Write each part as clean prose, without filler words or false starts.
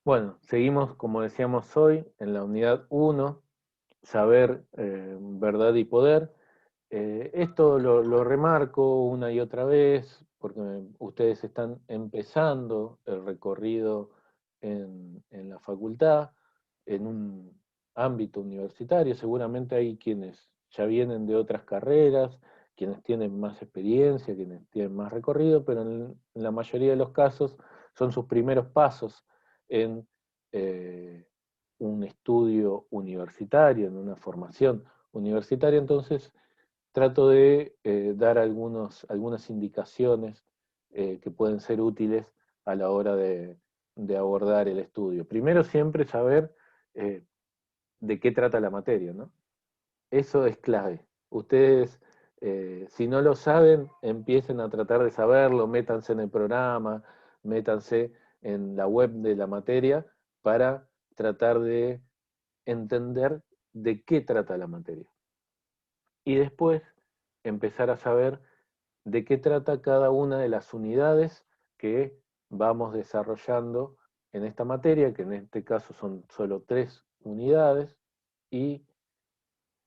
Bueno, seguimos, como decíamos hoy, en la unidad 1, saber, verdad y poder. Esto lo remarco una y otra vez, porque ustedes están empezando el recorrido en la facultad, en un ámbito universitario. Seguramente hay quienes ya vienen de otras carreras, quienes tienen más experiencia, quienes tienen más recorrido, pero en la mayoría de los casos son sus primeros pasos en un estudio universitario, en una formación universitaria. Entonces trato de dar algunas indicaciones que pueden ser útiles a la hora de abordar el estudio. Primero, siempre saber eh, de qué trata la materia, ¿no? Eso es clave. Ustedes, si no lo saben, empiecen a tratar de saberlo, métanse en el programa, métanse en la web de la materia para tratar de entender de qué trata la materia. Y después empezar a saber de qué trata cada una de las unidades que vamos desarrollando en esta materia, que en este caso son solo 3 unidades, y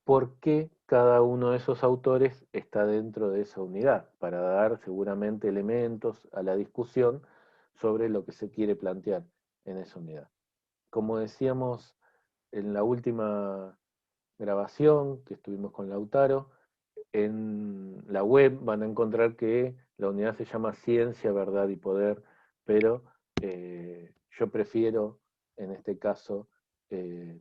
por qué cada uno de esos autores está dentro de esa unidad, para dar seguramente elementos a la discusión sobre lo que se quiere plantear en esa unidad. Como decíamos en la última grabación que estuvimos con Lautaro, en la web van a encontrar que la unidad se llama Ciencia, Verdad y Poder, pero yo prefiero, en este caso, eh,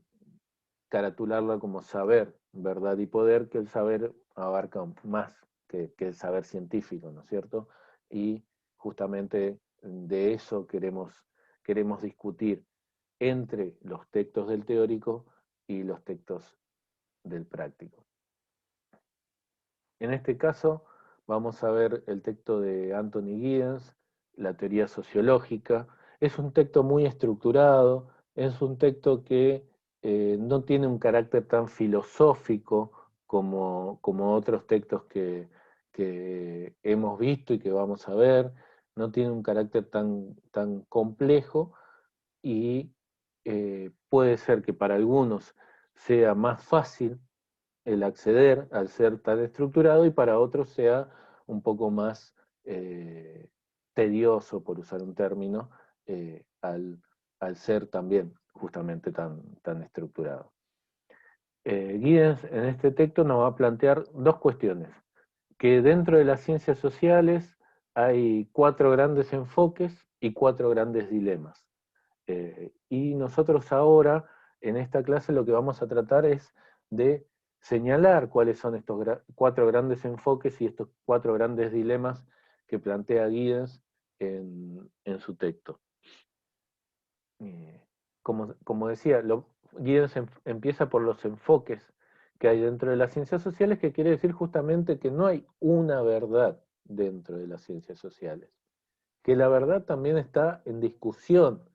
caratularla como saber, verdad y poder, que el saber abarca más que el saber científico, ¿no es cierto? Y justamente de eso queremos discutir entre los textos del teórico y los textos del práctico. En este caso vamos a ver el texto de Anthony Giddens, La teoría sociológica. Es un texto muy estructurado, es un texto que no tiene un carácter tan filosófico como otros textos que hemos visto y que vamos a ver, no tiene un carácter tan complejo y puede ser que para algunos sea más fácil el acceder al ser tan estructurado y para otros sea un poco más eh, tedioso, por usar un término, al ser también justamente tan estructurado. Giddens en este texto nos va a plantear dos cuestiones, que dentro de las ciencias sociales hay 4 grandes enfoques y 4 grandes dilemas. Y nosotros ahora, en esta clase, lo que vamos a tratar es de señalar cuáles son estos 4 grandes enfoques y estos 4 grandes dilemas que plantea Giddens en su texto. Como decía, Giddens empieza por los enfoques que hay dentro de las ciencias sociales, que quiere decir justamente que no hay una verdad dentro de las ciencias sociales, que la verdad también está en discusión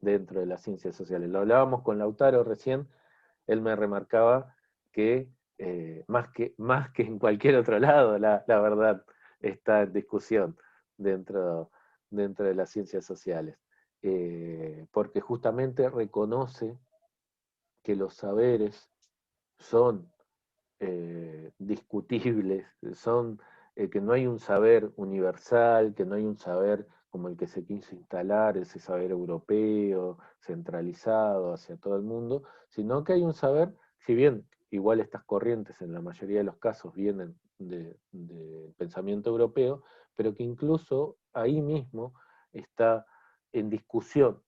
dentro de las ciencias sociales. Lo hablábamos con Lautaro recién, él me remarcaba que, más que en cualquier otro lado, la verdad está en discusión dentro, dentro de las ciencias sociales, porque justamente reconoce que los saberes son discutibles, son que no hay un saber universal, que no hay un saber como el que se quiso instalar, ese saber europeo, centralizado hacia todo el mundo, sino que hay un saber, si bien igual estas corrientes en la mayoría de los casos vienen del pensamiento europeo, pero que incluso ahí mismo está en discusión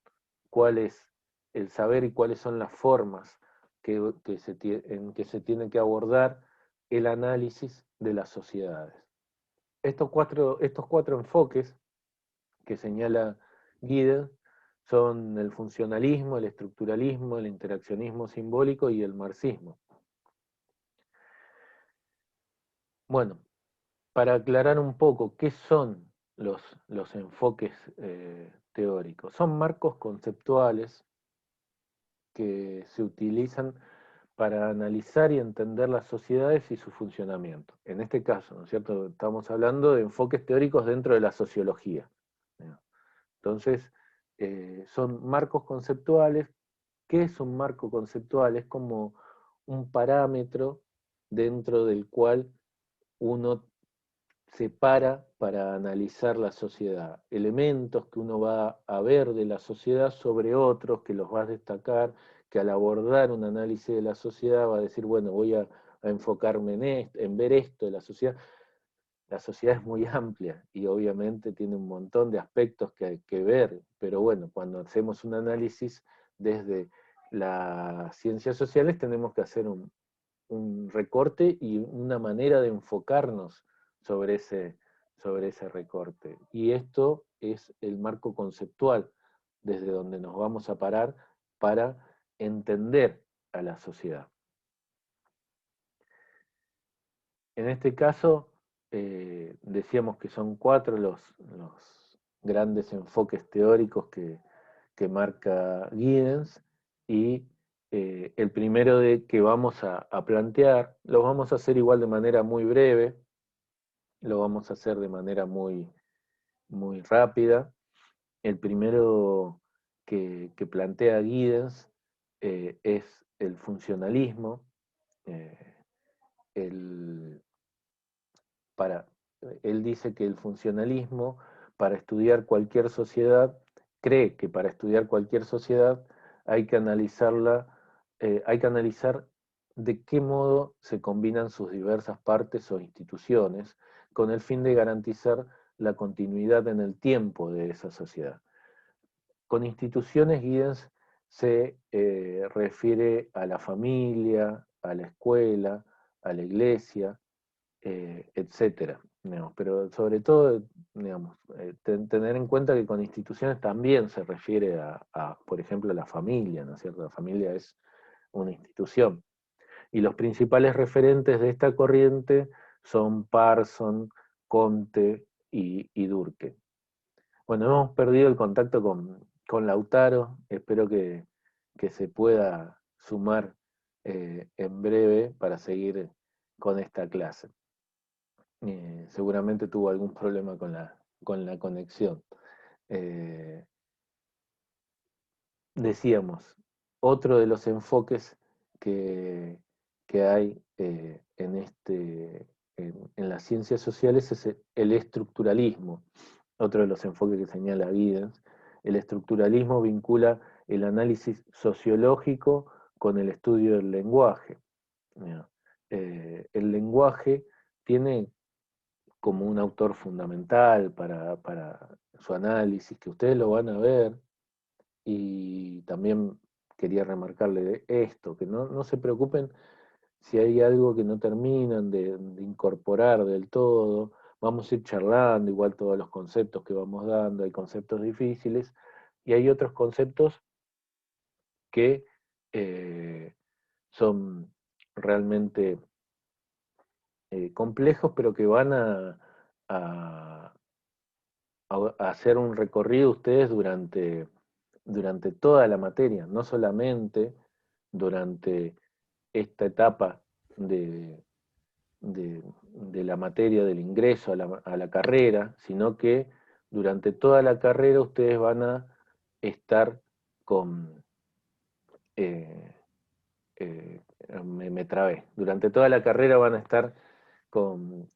cuál es el saber y cuáles son las formas en que se tiene que abordar el análisis de las sociedades. Estos cuatro enfoques que señala Giddens son el funcionalismo, el estructuralismo, el interaccionismo simbólico y el marxismo. Bueno, para aclarar un poco qué son los enfoques teóricos, son marcos conceptuales que se utilizan para analizar y entender las sociedades y su funcionamiento. En este caso, ¿no es cierto? Estamos hablando de enfoques teóricos dentro de la sociología. Entonces, son marcos conceptuales. ¿Qué es un marco conceptual? Es como un parámetro dentro del cual uno se para analizar la sociedad. Elementos que uno va a ver de la sociedad sobre otros, que los va a destacar, que al abordar un análisis de la sociedad va a decir, bueno, voy a enfocarme en ver esto de la sociedad. La sociedad es muy amplia y obviamente tiene un montón de aspectos que hay que ver, pero bueno, cuando hacemos un análisis desde las ciencias sociales tenemos que hacer un recorte y una manera de enfocarnos sobre sobre ese recorte. Y esto es el marco conceptual desde donde nos vamos a parar para entender a la sociedad. En este caso, decíamos que son cuatro los grandes enfoques teóricos que marca Giddens, y el primero que vamos a plantear, lo vamos a hacer igual de manera muy breve, lo vamos a hacer de manera muy rápida. El primero que plantea Giddens es el funcionalismo. eh, el, para, Él dice que el funcionalismo, para estudiar cualquier sociedad, cree que para estudiar cualquier sociedad hay que analizarla, hay que analizar de qué modo se combinan sus diversas partes o instituciones, con el fin de garantizar la continuidad en el tiempo de esa sociedad. Con instituciones, Giddens se refiere a la familia, a la escuela, a la iglesia, etcétera. Digamos, pero sobre todo, digamos, tener en cuenta que con instituciones también se refiere por ejemplo, a la familia, ¿no es cierto? La familia es una institución. Y los principales referentes de esta corriente son Parson, Comte y Durkheim. Bueno, hemos perdido el contacto con Lautaro, espero que se pueda sumar en breve para seguir con esta clase. Seguramente tuvo algún problema con la conexión. Eh, Decíamos, otro de los enfoques que hay en las ciencias sociales es el estructuralismo. Otro de los enfoques que señala Giddens. El estructuralismo vincula el análisis sociológico con el estudio del lenguaje. El lenguaje tiene como un autor fundamental para su análisis, que ustedes lo van a ver, y también quería remarcarle esto, que no se preocupen si hay algo que no terminan de incorporar del todo, vamos a ir charlando, igual todos los conceptos que vamos dando, hay conceptos difíciles, y hay otros conceptos que son realmente complejos, pero que van a, a hacer un recorrido ustedes durante toda la materia, no solamente durante esta etapa de la materia del ingreso a la carrera, sino que durante toda la carrera ustedes van a estar con... eh, eh, me trabé. Durante toda la carrera van a estar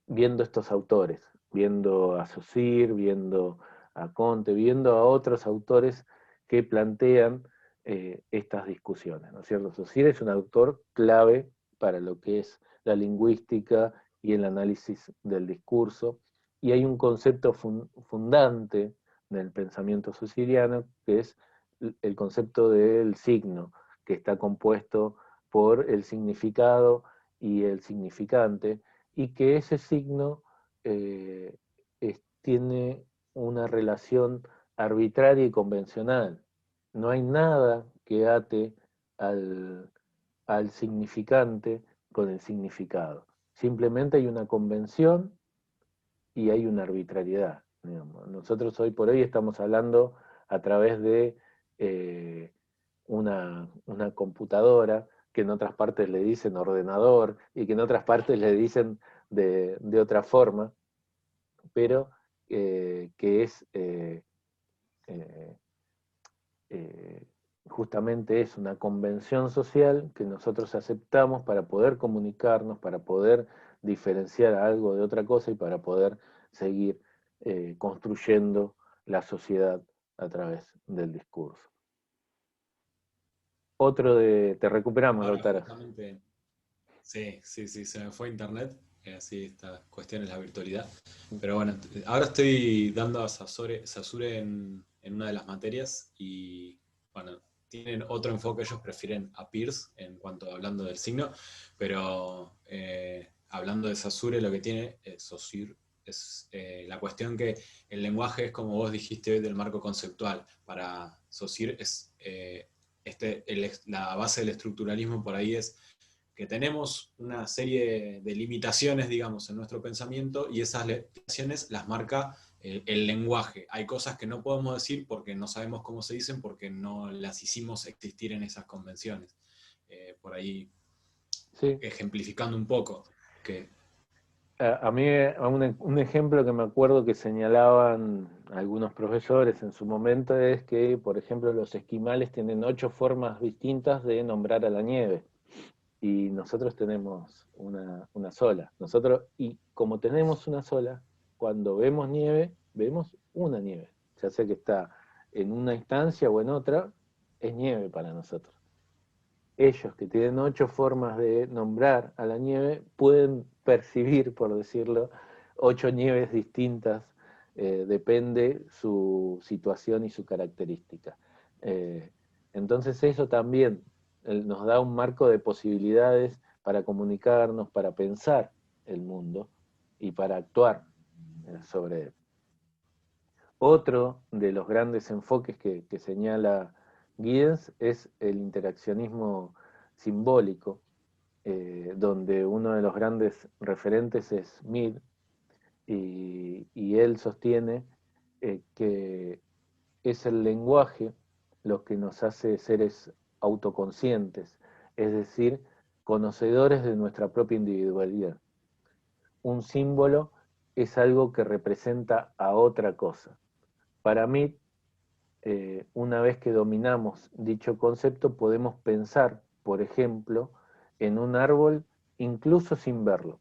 viendo estos autores, viendo a Saussure, viendo a Comte, viendo a otros autores que plantean estas discusiones, ¿no es cierto? Saussure es un autor clave para lo que es la lingüística y el análisis del discurso, y hay un concepto fundante del pensamiento saussuriano, que es el concepto del signo, que está compuesto por el significado y el significante, y que ese signo tiene una relación arbitraria y convencional. No hay nada que ate al significante con el significado. Simplemente hay una convención y hay una arbitrariedad. Digamos. Nosotros hoy por hoy estamos hablando a través de una computadora, que en otras partes le dicen ordenador y que en otras partes le dicen de otra forma, pero que es justamente es una convención social que nosotros aceptamos para poder comunicarnos, para poder diferenciar algo de otra cosa y para poder seguir construyendo la sociedad a través del discurso. Otro de... Te recuperamos, Ahora Lautaro. justamente, sí, sí, sí, se me fue internet, así esta cuestión es la virtualidad. Pero bueno, ahora estoy dando a Saussure en una de las materias y bueno, tienen otro enfoque, ellos prefieren a Peirce en cuanto hablando del signo, pero hablando de Saussure lo que tiene Saussure es la cuestión que el lenguaje es como vos dijiste hoy del marco conceptual. Para Saussure es la base del estructuralismo por ahí es que tenemos una serie de limitaciones, digamos, en nuestro pensamiento y esas limitaciones las marca el lenguaje. Hay cosas que no podemos decir porque no sabemos cómo se dicen, porque no las hicimos existir en esas convenciones. Por ahí, Sí. ejemplificando un poco, que A mí un ejemplo que me acuerdo que señalaban algunos profesores en su momento es que, por ejemplo, los esquimales tienen 8 formas distintas de nombrar a la nieve y nosotros tenemos una sola. Nosotros, y como tenemos una sola, cuando vemos nieve, vemos una nieve. Ya sea que está en una instancia o en otra, es nieve para nosotros. Ellos, que tienen 8 formas de nombrar a la nieve, pueden percibir, por decirlo, 8 nieves distintas, depende su situación y su característica. Eh, entonces eso también nos da un marco de posibilidades para comunicarnos, para pensar el mundo y para actuar sobre él. Otro de los grandes enfoques que señala Giddens es el interaccionismo simbólico, donde uno de los grandes referentes es Mead, y él sostiene que es el lenguaje lo que nos hace seres autoconscientes, es decir, conocedores de nuestra propia individualidad. Un símbolo es algo que representa a otra cosa. Para mí, una vez que dominamos dicho concepto, podemos pensar, por ejemplo, en un árbol incluso sin verlo.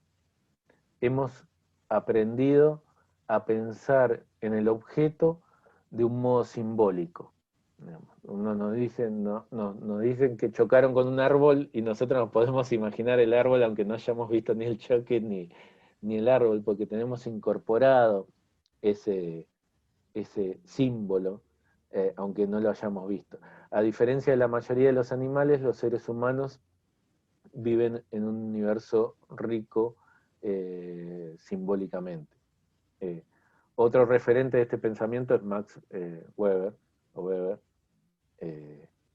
Hemos aprendido a pensar en el objeto de un modo simbólico. Uno nos dicen que chocaron con un árbol y nosotros nos podemos imaginar el árbol aunque no hayamos visto ni el choque ni el árbol, porque tenemos incorporado ese, ese símbolo, aunque no lo hayamos visto. A diferencia de la mayoría de los animales, los seres humanos viven en un universo rico simbólicamente. Eh, Otro referente de este pensamiento es Max Weber,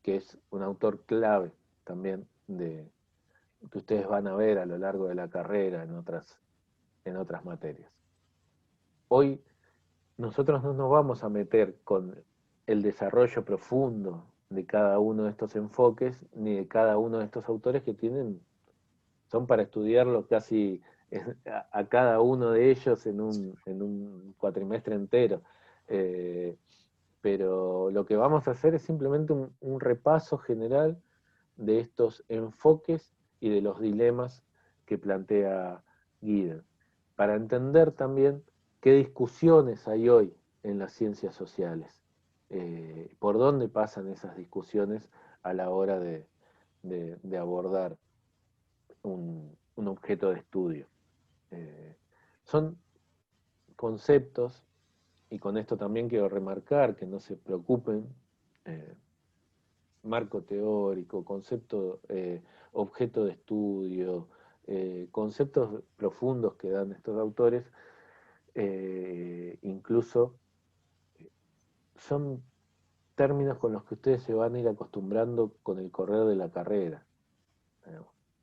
que es un autor clave también que ustedes van a ver a lo largo de la carrera en otras materias. Hoy nosotros no nos vamos a meter con el desarrollo profundo de cada uno de estos enfoques, ni de cada uno de estos autores que son para estudiarlo casi a cada uno de ellos en un cuatrimestre entero. Eh, pero lo que vamos a hacer es simplemente un repaso general de estos enfoques y de los dilemas que plantea Giddens, para entender también qué discusiones hay hoy en las ciencias sociales, por dónde pasan esas discusiones a la hora de abordar un objeto de estudio. Son conceptos, y con esto también quiero remarcar que no se preocupen, eh, marco teórico, concepto, objeto de estudio, conceptos profundos que dan estos autores, incluso son términos con los que ustedes se van a ir acostumbrando con el correr de la carrera.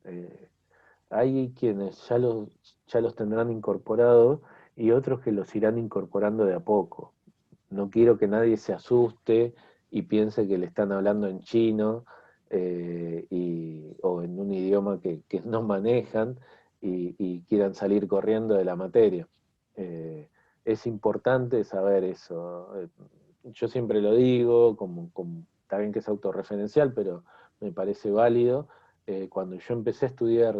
Eh, Hay quienes ya los tendrán incorporados y otros que los irán incorporando de a poco. No quiero que nadie se asuste y piense que le están hablando en chino o en un idioma que no manejan y quieran salir corriendo de la materia. Es importante saber eso. Yo siempre lo digo, como está bien que es autorreferencial, pero me parece válido. Cuando yo empecé a estudiar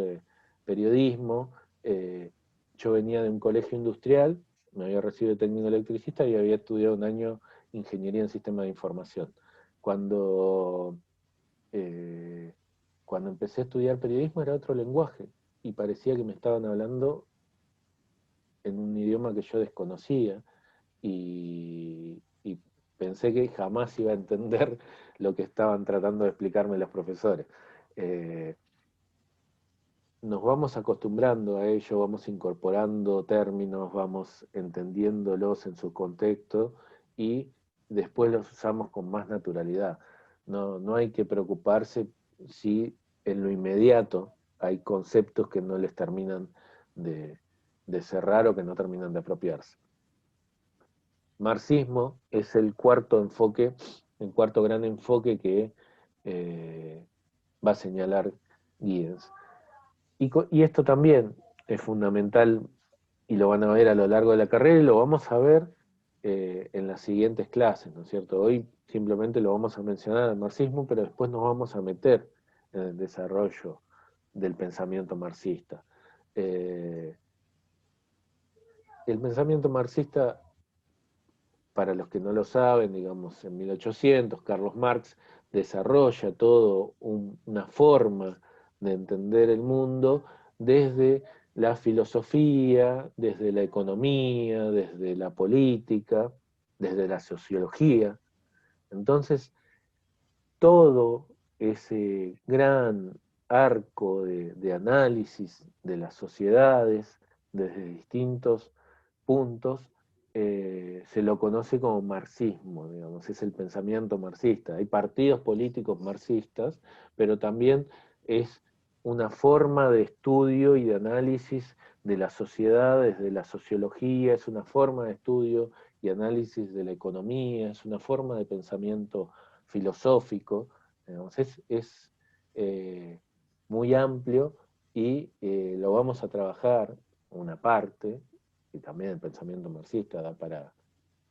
periodismo, yo venía de un colegio industrial, me había recibido de técnico electricista y había estudiado un año ingeniería en sistemas de información. Cuando, cuando empecé a estudiar periodismo era otro lenguaje y parecía que me estaban hablando en un idioma que yo desconocía y pensé que jamás iba a entender lo que estaban tratando de explicarme los profesores. Eh, Nos vamos acostumbrando a ello, vamos incorporando términos, vamos entendiéndolos en su contexto y después los usamos con más naturalidad. No hay que preocuparse si en lo inmediato hay conceptos que no les terminan de, de cerrar o que no terminan de apropiarse. Marxismo es el cuarto enfoque, el cuarto gran enfoque que va a señalar Giddens. Y esto también es fundamental y lo van a ver a lo largo de la carrera y lo vamos a ver en las siguientes clases, ¿no es cierto? Hoy simplemente lo vamos a mencionar al marxismo, pero después nos vamos a meter en el desarrollo del pensamiento marxista. El pensamiento marxista, para los que no lo saben, digamos, en 1800, Carlos Marx desarrolla todo una forma de entender el mundo desde la filosofía, desde la economía, desde la política, desde la sociología. Entonces, todo ese gran arco de análisis de las sociedades desde distintos puntos, se lo conoce como marxismo, digamos, es el pensamiento marxista. Hay partidos políticos marxistas, pero también es una forma de estudio y de análisis de la sociedad desde la sociología, es una forma de estudio y análisis de la economía, es una forma de pensamiento filosófico, digamos, es muy amplio y lo vamos a trabajar una parte, y también el pensamiento marxista da para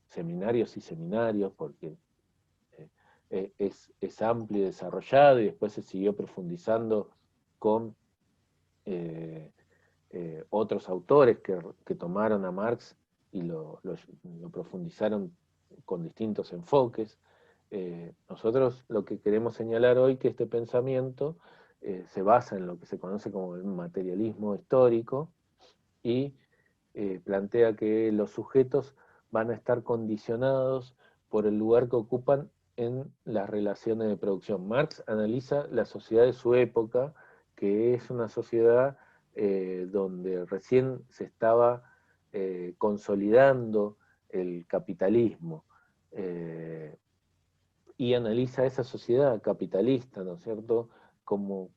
seminarios y seminarios, porque es amplio y desarrollado, y después se siguió profundizando con eh, otros autores que tomaron a Marx y lo profundizaron con distintos enfoques. Nosotros lo que queremos señalar hoy que este pensamiento se basa en lo que se conoce como el materialismo histórico y plantea que los sujetos van a estar condicionados por el lugar que ocupan en las relaciones de producción. Marx analiza la sociedad de su época, que es una sociedad donde recién se estaba consolidando el capitalismo, y analiza esa sociedad capitalista, ¿no es cierto?, como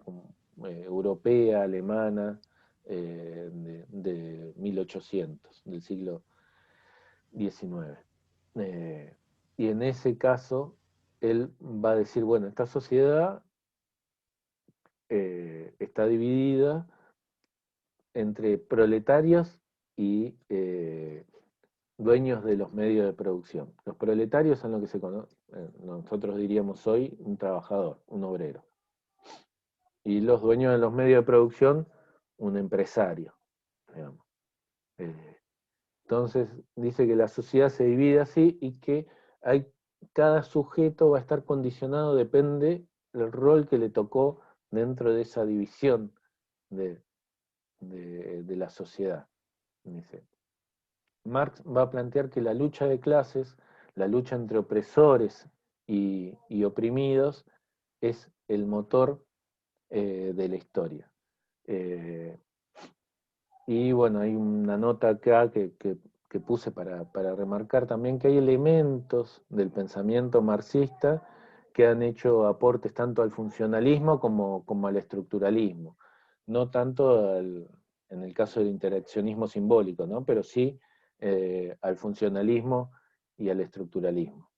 europea, alemana, de 1800, del siglo XIX. Y en ese caso, él va a decir, bueno, esta sociedad está dividida entre proletarios y dueños de los medios de producción. Los proletarios son lo que se conoce, nosotros diríamos hoy, un trabajador, un obrero. Y los dueños de los medios de producción, un empresario, digamos. Entonces dice que la sociedad se divide así y que cada sujeto va a estar condicionado, depende del rol que le tocó dentro de esa división de la sociedad. Dice. Marx va a plantear que la lucha de clases, la lucha entre opresores y oprimidos, es el motor de la historia. Y bueno, hay una nota acá que puse para remarcar también que hay elementos del pensamiento marxista que han hecho aportes tanto al funcionalismo como al estructuralismo. No tanto en el caso del interaccionismo simbólico, ¿no? Pero sí al funcionalismo y al estructuralismo.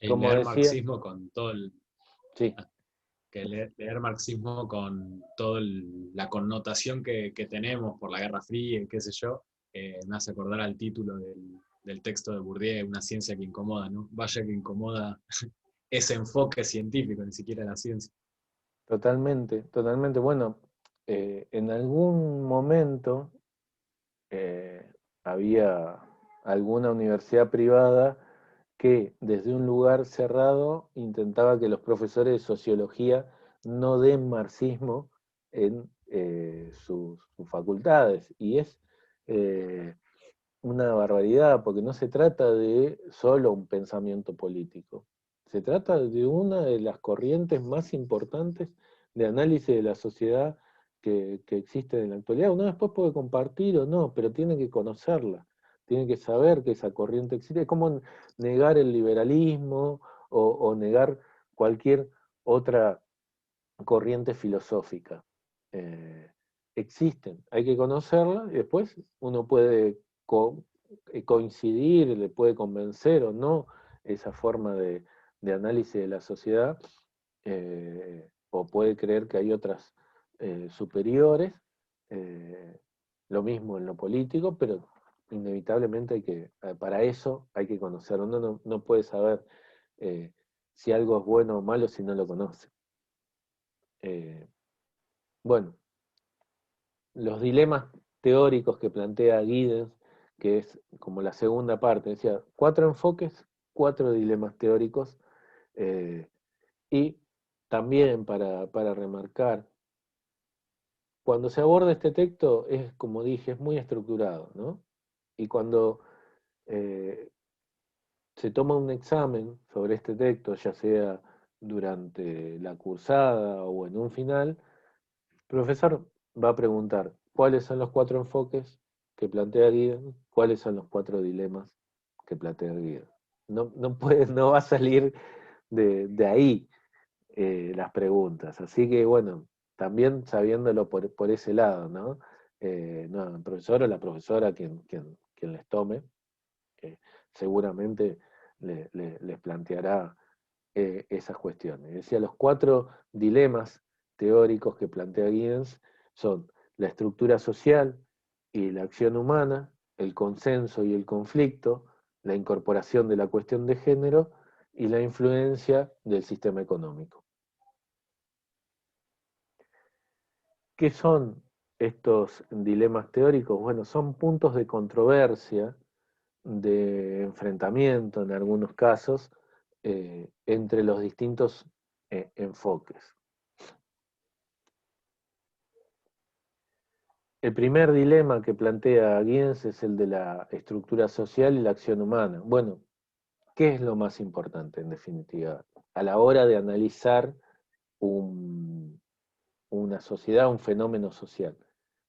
Y Como leer decía, marxismo con todo el... sí, que leer marxismo con toda la connotación que tenemos por la Guerra Fría y qué sé yo, me hace acordar al título del texto de Bourdieu, Una ciencia que incomoda, ¿no? Vaya que incomoda ese enfoque científico, ni siquiera la ciencia. Totalmente, totalmente. Bueno, en algún momento había alguna universidad privada que desde un lugar cerrado intentaba que los profesores de sociología no den marxismo en sus facultades. Y es una barbaridad, porque no se trata de solo un pensamiento político, se trata de una de las corrientes más importantes de análisis de la sociedad que existe en la actualidad. Uno después puede compartir o no, pero tiene que conocerla, tiene que saber que esa corriente existe. Es como negar el liberalismo o negar cualquier otra corriente filosófica. Eh, Existen, hay que conocerla y después uno puede coincidir, le puede convencer o no esa forma de análisis de la sociedad, o puede creer que hay otras superiores, eh, lo mismo en lo político, pero inevitablemente para eso hay que conocerlo. Uno no puede saber si algo es bueno o malo si no lo conoce. Eh, bueno, los dilemas teóricos que plantea Giddens, que es como la segunda parte, decía, 4 enfoques, 4 dilemas teóricos, eh, y también para remarcar, cuando se aborda este texto es, como dije, es muy estructurado, ¿no? Y cuando eh, se toma un examen sobre este texto, ya sea durante la cursada o en un final, el profesor va a preguntar cuáles son los 4 enfoques que plantea Giddens, cuáles son los 4 dilemas que plantea Giddens. No va a salir de ahí las preguntas. Así que bueno, también sabiéndolo por ese lado, ¿no? No, el profesor o la profesora, quien les tome, seguramente les planteará esas cuestiones. Decía, los 4 dilemas teóricos que plantea Giddens son la estructura social y la acción humana, el consenso y el conflicto, la incorporación de la cuestión de género y la influencia del sistema económico. ¿Qué son estos dilemas teóricos? Bueno, son puntos de controversia, de enfrentamiento en algunos casos, entre los distintos enfoques. El primer dilema que plantea Giddens es el de la estructura social y la acción humana. Bueno, ¿qué es lo más importante en definitiva a la hora de analizar una sociedad, un fenómeno social?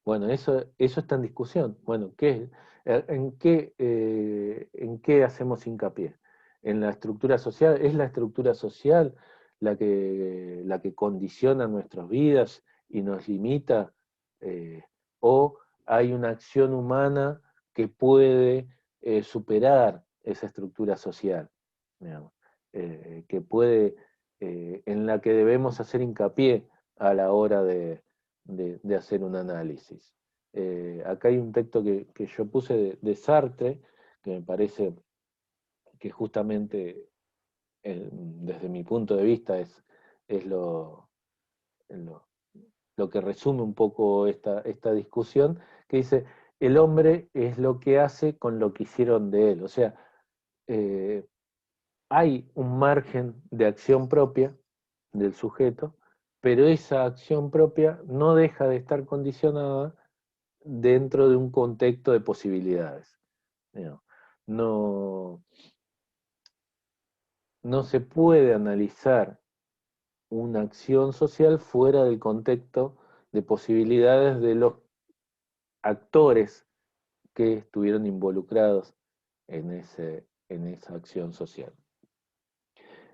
Bueno, eso está en discusión. Bueno, ¿en qué hacemos hincapié? ¿En la estructura social? ¿Es la estructura social la que condiciona nuestras vidas y nos limita? Eh, ¿O hay una acción humana que puede superar esa estructura social? Digamos, que puede, en la que debemos hacer hincapié a la hora de hacer un análisis. Acá hay un texto que yo puse de Sartre, que me parece que justamente, desde mi punto de vista, es lo, lo que resume un poco esta discusión, que dice, el hombre es lo que hace con lo que hicieron de él. O sea, eh, hay un margen de acción propia del sujeto, pero esa acción propia no deja de estar condicionada dentro de un contexto de posibilidades. No, no se puede analizar una acción social fuera del contexto de posibilidades de los actores que estuvieron involucrados en esa acción social.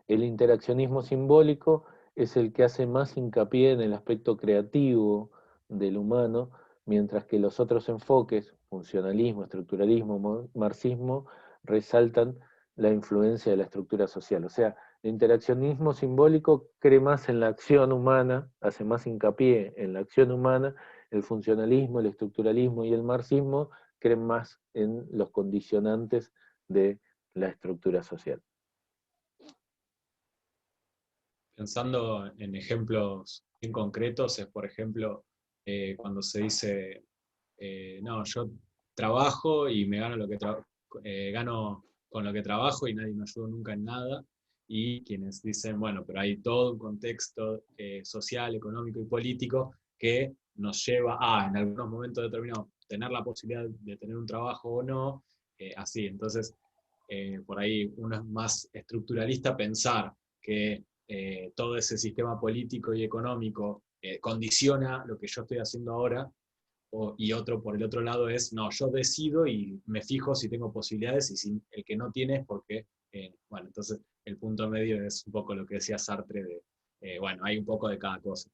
El interaccionismo simbólico es el que hace más hincapié en el aspecto creativo del humano, mientras que los otros enfoques, funcionalismo, estructuralismo, marxismo, resaltan la influencia de la estructura social. O sea, el interaccionismo simbólico cree más en la acción humana, hace más hincapié en la acción humana, el funcionalismo, el estructuralismo y el marxismo creen más en los condicionantes de la estructura social. pensando en ejemplos bien concretos, es por ejemplo, cuando se dice, no, yo trabajo y me gano gano con lo que trabajo y nadie me ayuda nunca en nada, y quienes dicen, bueno, pero hay todo un contexto social, económico y político que nos lleva a, en algunos momentos determinados, tener la posibilidad de tener un trabajo o no, así. Entonces, por ahí uno es más estructuralista pensar que todo ese sistema político y económico condiciona lo que yo estoy haciendo ahora, y otro por el otro lado es, no, yo decido y me fijo si tengo posibilidades, y si el que no tiene es porque, bueno, entonces el punto medio es un poco lo que decía Sartre de, bueno, hay un poco de cada cosa.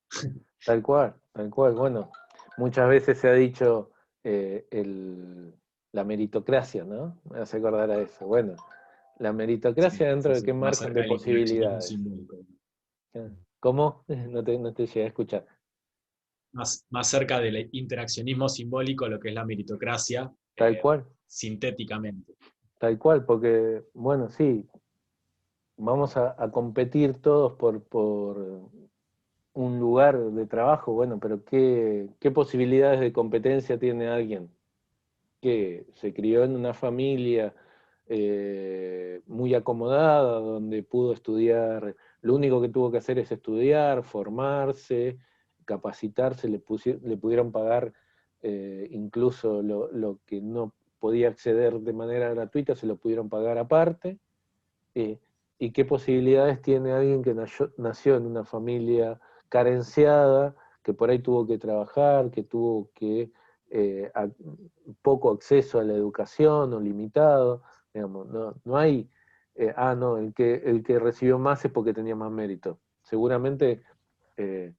Tal cual, tal cual. Bueno, muchas veces se ha dicho la meritocracia, ¿no? Me hace acordar a eso. Bueno, la meritocracia Sí, dentro sí, de qué sí, más margen cerca de del interaccionismo posibilidades. simbólico. ¿Cómo? No te llegué a escuchar. Más cerca del interaccionismo simbólico, lo que es la meritocracia, Tal cual, sintéticamente. tal cual, porque, bueno, sí, vamos a competir todos por un lugar de trabajo, bueno, pero ¿qué posibilidades de competencia tiene alguien que se crió en una familia muy acomodada, donde pudo estudiar, lo único que tuvo que hacer es estudiar, formarse, capacitarse, le pudieron pagar incluso lo que no podía acceder de manera gratuita, se lo pudieron pagar aparte? eh, ¿Y qué posibilidades tiene alguien que nació en una familia carenciada, que por ahí tuvo que trabajar, que tuvo que poco acceso a la educación o limitado? Digamos, no hay, no, el que recibió más es porque tenía más mérito. Seguramente eh,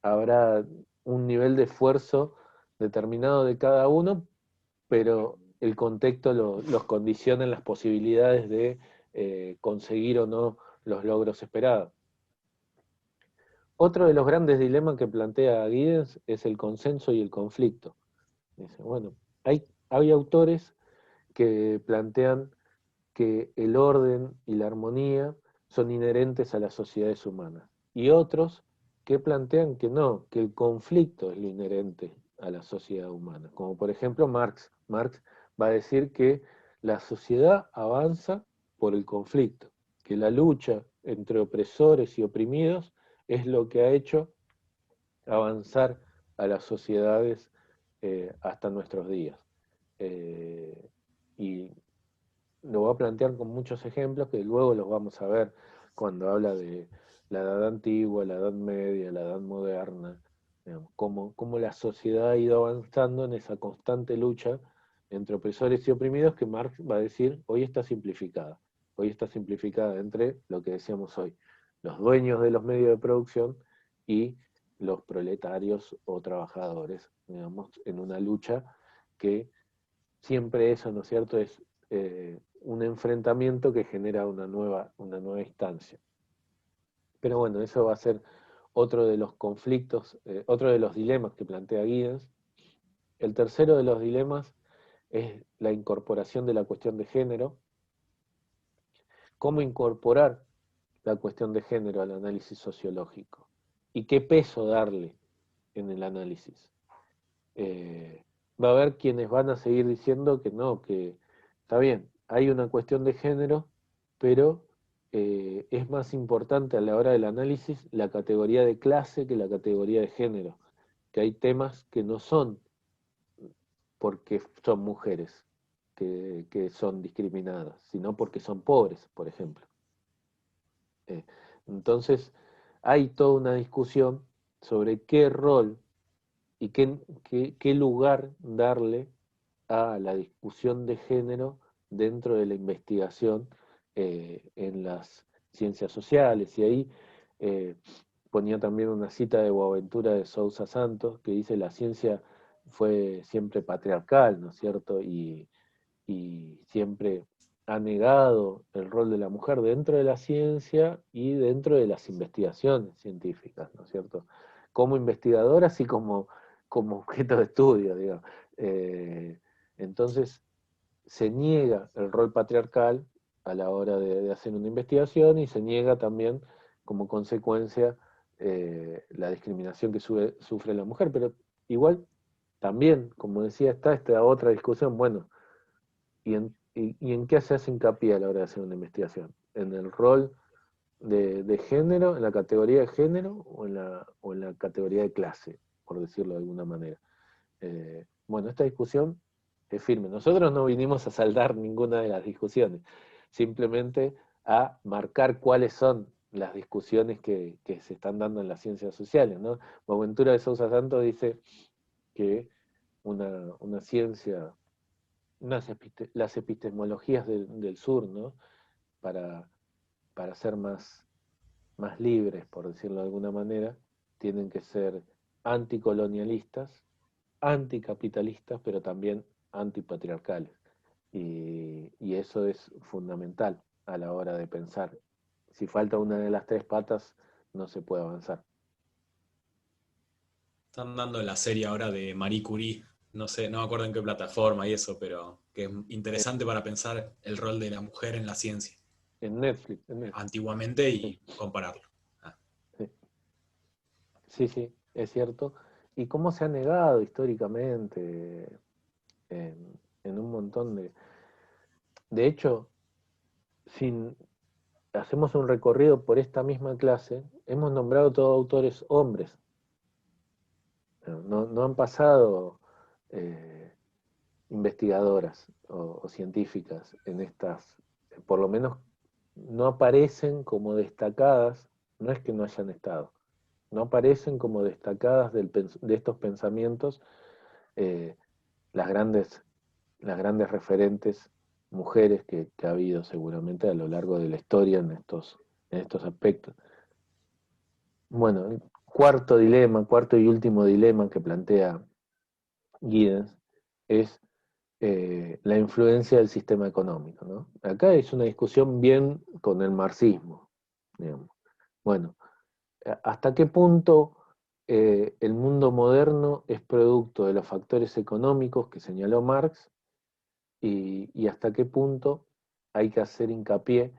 habrá un nivel de esfuerzo determinado de cada uno, pero el contexto los condiciona en las posibilidades de conseguir o no los logros esperados. Otro de los grandes dilemas que plantea Giddens es el consenso y el conflicto. Dice, bueno, hay autores que plantean que el orden y la armonía son inherentes a las sociedades humanas, y otros que plantean que no, que el conflicto es lo inherente a la sociedad humana, como por ejemplo Marx. Marx va a decir que la sociedad avanza por el conflicto, que la lucha entre opresores y oprimidos es lo que ha hecho avanzar a las sociedades hasta nuestros días. Eh, y lo va a plantear con muchos ejemplos que luego los vamos a ver cuando habla de la edad antigua, la edad media, la edad moderna, digamos, cómo la sociedad ha ido avanzando en esa constante lucha entre opresores y oprimidos, que Marx va a decir, hoy está simplificada entre lo que decíamos hoy, los dueños de los medios de producción y los proletarios o trabajadores, digamos, en una lucha que siempre eso, ¿no es cierto?, es un enfrentamiento que genera una nueva instancia. Pero bueno, eso va a ser otro de los conflictos, otro de los dilemas que plantea Giddens. El tercero de los dilemas es la incorporación de la cuestión de género. ¿Cómo incorporar la cuestión de género al análisis sociológico? ¿Y qué peso darle en el análisis? Va a haber quienes van a seguir diciendo que no, que está bien, hay una cuestión de género, pero es más importante a la hora del análisis la categoría de clase que la categoría de género, que hay temas que no son porque son mujeres que son discriminadas, sino porque son pobres, por ejemplo. Eh, entonces, hay toda una discusión sobre qué rol y qué lugar darle a la discusión de género dentro de la investigación en las ciencias sociales. Y ahí eh, ponía también una cita de Boaventura de Sousa Santos que dice: la ciencia fue siempre patriarcal, ¿no es cierto? Y siempre ha negado el rol de la mujer dentro de la ciencia y dentro de las investigaciones científicas, ¿no es cierto? Como investigadora, así como objeto de estudio, digamos. Eh, entonces, se niega el rol patriarcal a la hora de hacer una investigación, y se niega también como consecuencia la discriminación que sufre la mujer. Pero igual, también, como decía, está esta otra discusión, bueno, ¿y en qué se hace hincapié a la hora de hacer una investigación? ¿En el rol de género, en la categoría de género o en la categoría de clase, por decirlo de alguna manera? Bueno, esta discusión es firme. Nosotros no vinimos a saldar ninguna de las discusiones, simplemente a marcar cuáles son las discusiones que se están dando en las ciencias sociales, ¿no? Boaventura de Sousa Santos dice que una ciencia, las epistemologías del sur, ¿no? Para, para ser más libres, por decirlo de alguna manera, tienen que ser anticolonialistas, anticapitalistas, pero también antipatriarcales. Y eso es fundamental a la hora de pensar. Si falta una de las tres patas, no se puede avanzar. Están dando la serie ahora de Marie Curie, no sé, no me acuerdo en qué plataforma y eso, pero que es interesante para pensar el rol de la mujer en la ciencia, En Netflix, en Netflix. antiguamente Sí, y compararlo. Ah, sí, sí, sí, es cierto. Y cómo se ha negado históricamente en un montón de... De hecho, si hacemos un recorrido por esta misma clase, hemos nombrado todos autores hombres. No han pasado eh, investigadoras o científicas en estas, por lo menos no aparecen como destacadas, no es que no hayan estado, no aparecen como destacadas de estos pensamientos eh, las grandes, las grandes referentes mujeres que ha habido seguramente a lo largo de la historia en estos aspectos. Bueno, el cuarto y último dilema que plantea Giddens es la influencia del sistema económico, ¿no? Acá es una discusión bien con el marxismo, digamos. Bueno, ¿hasta qué punto el mundo moderno es producto de los factores económicos que señaló Marx y hasta qué punto hay que hacer hincapié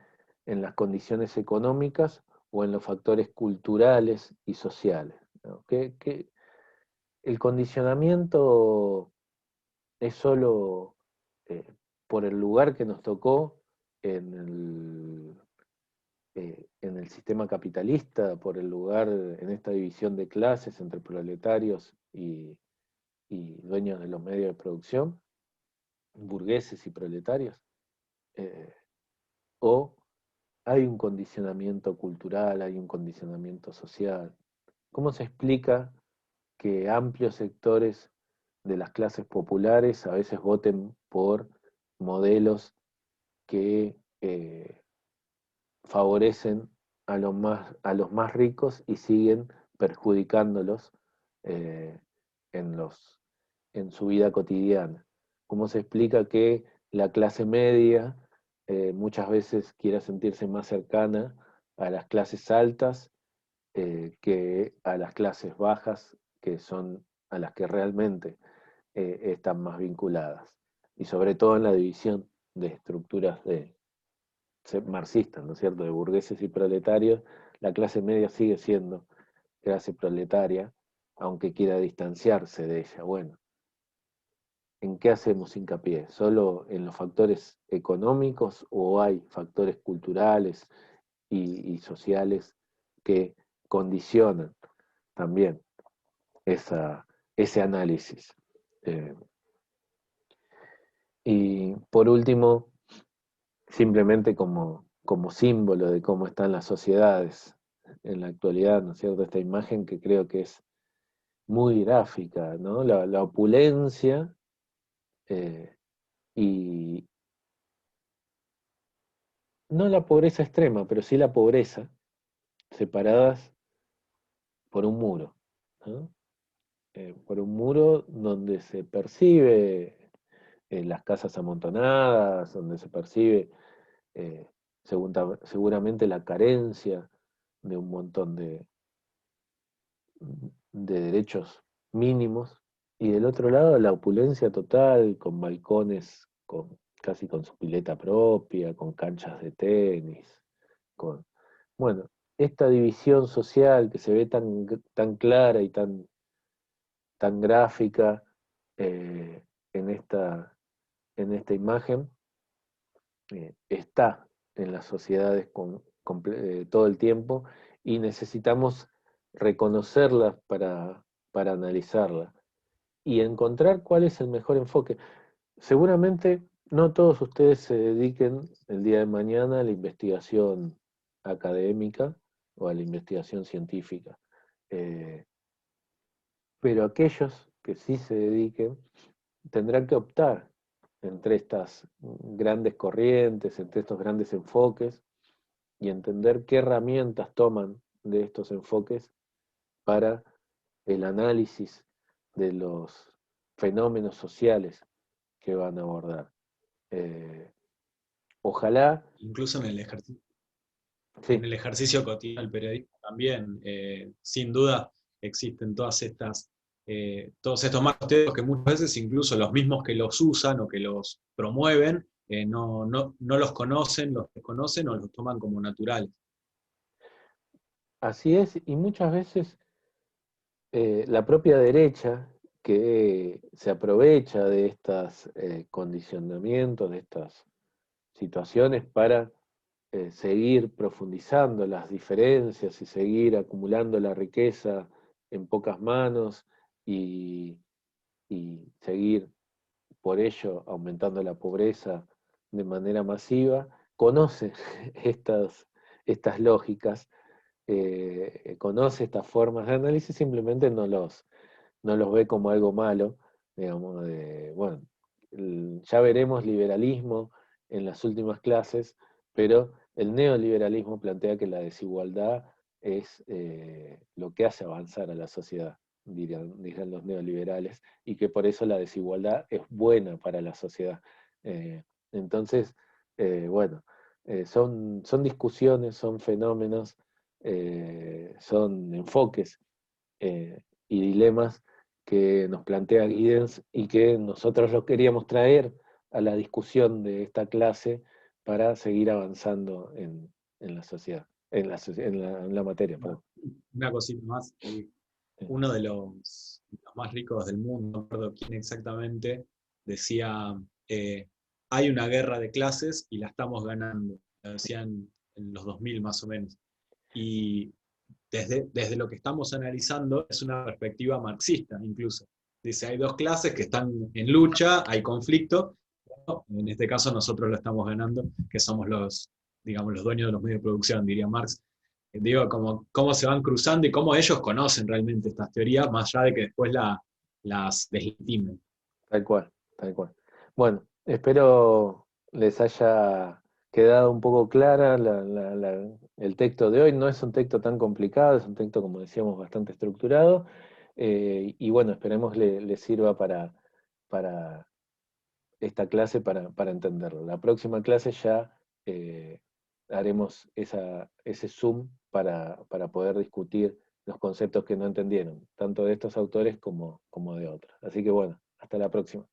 en las condiciones económicas o en los factores culturales y sociales, ¿no? El condicionamiento es solo eh, por el lugar que nos tocó en en el sistema capitalista, por el lugar en esta división de clases entre proletarios y dueños de los medios de producción, burgueses y proletarios, eh, o hay un condicionamiento cultural, hay un condicionamiento social. ¿Cómo se explica que amplios sectores de las clases populares a veces voten por modelos que favorecen a los más ricos y siguen perjudicándolos eh, en, en su vida cotidiana? ¿Cómo se explica que la clase media muchas veces quiera sentirse más cercana a las clases altas que a las clases bajas, que son a las que realmente están más vinculadas? Y sobre todo en la división de estructuras marxistas, ¿no es cierto?, de burgueses y proletarios, la clase media sigue siendo clase proletaria, aunque quiera distanciarse de ella. Bueno, ¿en qué hacemos hincapié? ¿Solo en los factores económicos o hay factores culturales y sociales que condicionan también ese análisis? Eh, y por último, simplemente como símbolo de cómo están las sociedades en la actualidad, ¿no es cierto? Esta imagen que creo que es muy gráfica, ¿no? La opulencia eh, y no la pobreza extrema, pero sí la pobreza, separadas por un muro, ¿no? Por un muro donde se percibe las casas amontonadas, donde se percibe eh, seguramente la carencia de un montón de derechos mínimos, y del otro lado la opulencia total, con balcones, casi con su pileta propia, con canchas de tenis, con, bueno, esta división social que se ve tan clara y tan gráfica en esta imagen, está en las sociedades todo el tiempo y necesitamos reconocerlas para analizarla y encontrar cuál es el mejor enfoque. Seguramente no todos ustedes se dediquen el día de mañana a la investigación académica o a la investigación científica, eh, pero aquellos que sí se dediquen tendrán que optar entre estas grandes corrientes, entre estos grandes enfoques, y entender qué herramientas toman de estos enfoques para el análisis de los fenómenos sociales que van a abordar. Eh, Ojalá, Incluso en sí, el ejercicio cotidiano del periodismo también, sin duda, existen todos estos marcos teóricos que muchas veces incluso los mismos que los usan o que los promueven, no los conocen, los desconocen o los toman como naturales. así es, y muchas veces la propia derecha que se aprovecha de estos condicionamientos, de estas situaciones para seguir profundizando las diferencias y seguir acumulando la riqueza en pocas manos y, y seguir por ello aumentando la pobreza de manera masiva, conoce estas lógicas, conoce estas formas de análisis, simplemente no los ve como algo malo, digamos, bueno, ya veremos liberalismo en las últimas clases, pero el neoliberalismo plantea que la desigualdad es lo que hace avanzar a la sociedad, dirán los neoliberales, y que por eso la desigualdad es buena para la sociedad. Eh, entonces, bueno, son discusiones, son fenómenos, son enfoques y dilemas que nos plantea Giddens y que nosotros los queríamos traer a la discusión de esta clase para seguir avanzando en la sociedad, en la materia, perdón. Una cosita más, uno de los más ricos del mundo, no recuerdo quién exactamente, decía, hay una guerra de clases y la estamos ganando. Lo decían en los 2000 más o menos. Y desde lo que estamos analizando es una perspectiva marxista incluso. Dice, hay dos clases que están en lucha, hay conflicto, en este caso nosotros lo estamos ganando, que somos digamos, los dueños de los medios de producción, diría Marx. Digo, cómo se van cruzando y cómo ellos conocen realmente estas teorías, más allá de que después las deslegitimen. Tal cual, tal cual. Bueno, espero les haya quedado un poco clara el texto de hoy. No es un texto tan complicado, es un texto, como decíamos, bastante estructurado. Y bueno, esperemos le sirva para esta clase para entenderlo. La próxima clase ya haremos ese zoom para poder discutir los conceptos que no entendieron, tanto de estos autores como de otros. Así que bueno, hasta la próxima.